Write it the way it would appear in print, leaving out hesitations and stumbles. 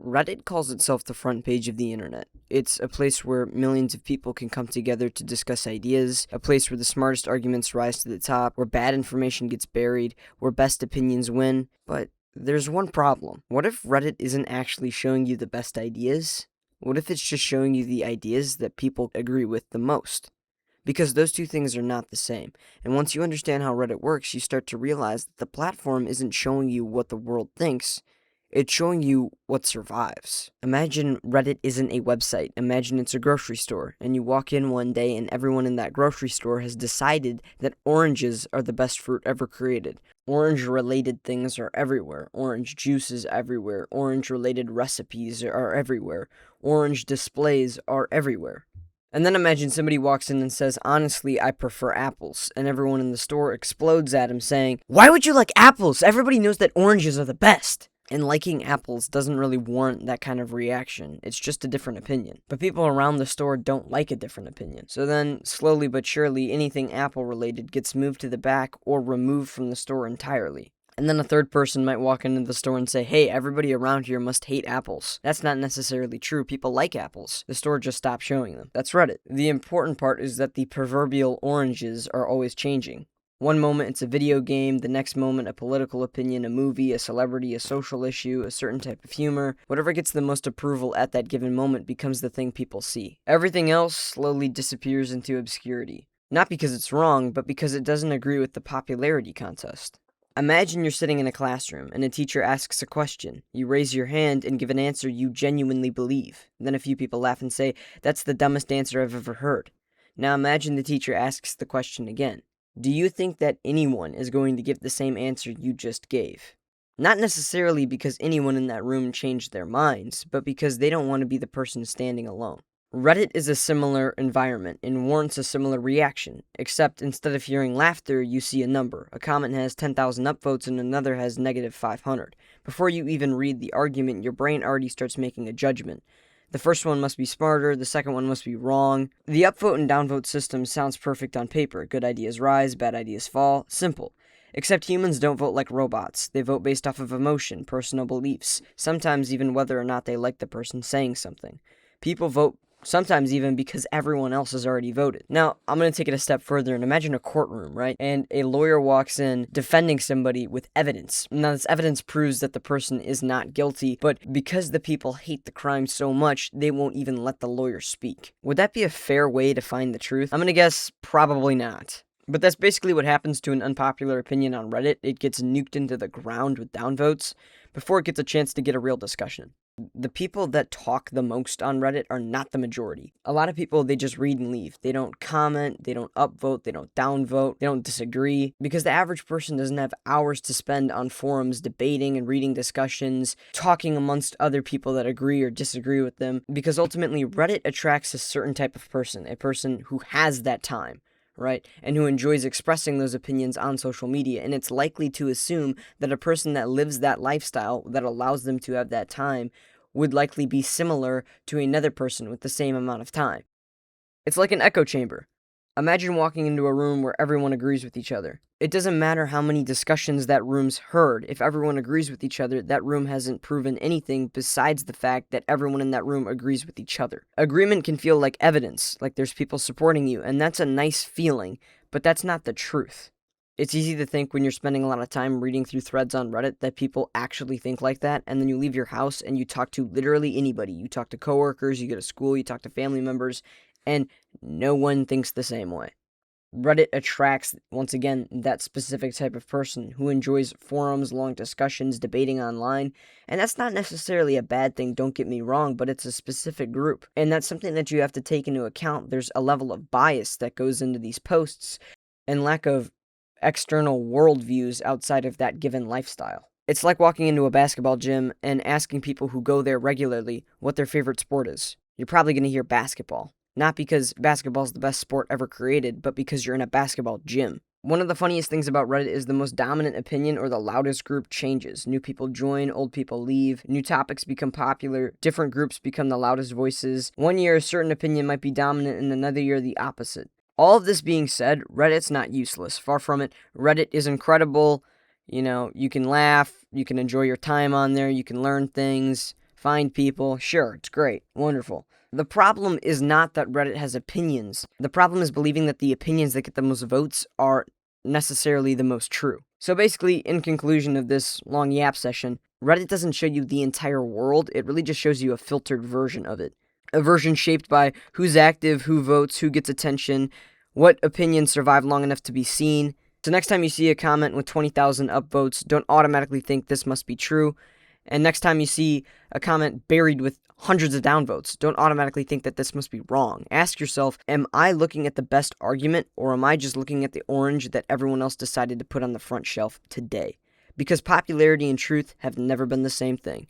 Reddit calls itself the front page of the internet. It's a place where millions of people can come together to discuss ideas, a place where the smartest arguments rise to the top, where bad information gets buried, where best opinions win. But there's one problem. What if Reddit isn't actually showing you the best ideas? What if it's just showing you the ideas that people agree with the most? Because those two things are not the same. And once you understand how Reddit works, you start to realize that the platform isn't showing you what the world thinks. It's showing you what survives. Imagine Reddit isn't a website. Imagine it's a grocery store, and you walk in one day and everyone in that grocery store has decided that oranges are the best fruit ever created. Orange-related things are everywhere. Orange juice is everywhere. Orange-related recipes are everywhere. Orange displays are everywhere. And then imagine somebody walks in and says, honestly, I prefer apples. And everyone in the store explodes at him saying, why would you like apples? Everybody knows that oranges are the best. And liking apples doesn't really warrant that kind of reaction. It's just a different opinion. But people around the store don't like a different opinion. So then, slowly but surely, anything apple-related gets moved to the back or removed from the store entirely. And then a third person might walk into the store and say, hey, everybody around here must hate apples. That's not necessarily true. People like apples. The store just stopped showing them. That's Reddit. The important part is that the proverbial oranges are always changing. One moment it's a video game, the next moment a political opinion, a movie, a celebrity, a social issue, a certain type of humor. Whatever gets the most approval at that given moment becomes the thing people see. Everything else slowly disappears into obscurity. Not because it's wrong, but because it doesn't agree with the popularity contest. Imagine you're sitting in a classroom and a teacher asks a question. You raise your hand and give an answer you genuinely believe. Then a few people laugh and say, that's the dumbest answer I've ever heard. Now imagine the teacher asks the question again. Do you think that anyone is going to give the same answer you just gave? Not necessarily because anyone in that room changed their minds, but because they don't want to be the person standing alone. Reddit is a similar environment and warrants a similar reaction, except instead of hearing laughter, you see a number. A comment has 10,000 upvotes and another has negative 500. Before you even read the argument, your brain already starts making a judgment. The first one must be smarter, the second one must be wrong. The upvote and downvote system sounds perfect on paper. Good ideas rise, bad ideas fall. Simple. Except humans don't vote like robots. They vote based off of emotion, personal beliefs, sometimes even whether or not they like the person saying something. People vote sometimes even because everyone else has already voted. Now, I'm going to take it a step further and imagine a courtroom, right? And a lawyer walks in defending somebody with evidence. Now, this evidence proves that the person is not guilty, but because the people hate the crime so much, they won't even let the lawyer speak. Would that be a fair way to find the truth? I'm going to guess probably not. But that's basically what happens to an unpopular opinion on Reddit. It gets nuked into the ground with downvotes before it gets a chance to get a real discussion. The people that talk the most on Reddit are not the majority. A lot of people, they just read and leave. They don't comment, they don't upvote, they don't downvote, they don't disagree, because the average person doesn't have hours to spend on forums debating and reading discussions, talking amongst other people that agree or disagree with them, because ultimately Reddit attracts a certain type of person, a person who has that time. Right, and who enjoys expressing those opinions on social media, and it's likely to assume that a person that lives that lifestyle that allows them to have that time would likely be similar to another person with the same amount of time. It's like an echo chamber. Imagine walking into a room where everyone agrees with each other. It doesn't matter how many discussions that room's heard. If everyone agrees with each other, that room hasn't proven anything besides the fact that everyone in that room agrees with each other. Agreement can feel like evidence, like there's people supporting you, and that's a nice feeling, but that's not the truth. It's easy to think when you're spending a lot of time reading through threads on Reddit that people actually think like that, and then you leave your house and you talk to literally anybody. You talk to coworkers, you go to school, you talk to family members, and no one thinks the same way. Reddit attracts, once again, that specific type of person who enjoys forums, long discussions, debating online, and that's not necessarily a bad thing, don't get me wrong, but it's a specific group, and that's something that you have to take into account. There's a level of bias that goes into these posts, and lack of external worldviews outside of that given lifestyle. It's like walking into a basketball gym and asking people who go there regularly what their favorite sport is. You're probably going to hear basketball. Not because basketball is the best sport ever created, but because you're in a basketball gym. One of the funniest things about Reddit is the most dominant opinion or the loudest group changes. New people join, old people leave, new topics become popular, different groups become the loudest voices. One year a certain opinion might be dominant and another year the opposite. All of this being said, Reddit's not useless. Far from it. Reddit is incredible. You can laugh, you can enjoy your time on there, you can learn things. Find people. Sure, it's great. Wonderful. The problem is not that Reddit has opinions. The problem is believing that the opinions that get the most votes are necessarily the most true. So basically, in conclusion of this long yap session, Reddit doesn't show you the entire world, it really just shows you a filtered version of it. A version shaped by who's active, who votes, who gets attention, what opinions survive long enough to be seen. So next time you see a comment with 20,000 upvotes, don't automatically think this must be true. And next time you see a comment buried with hundreds of downvotes, don't automatically think that this must be wrong. Ask yourself, am I looking at the best argument, or am I just looking at the orange that everyone else decided to put on the front shelf today? Because popularity and truth have never been the same thing.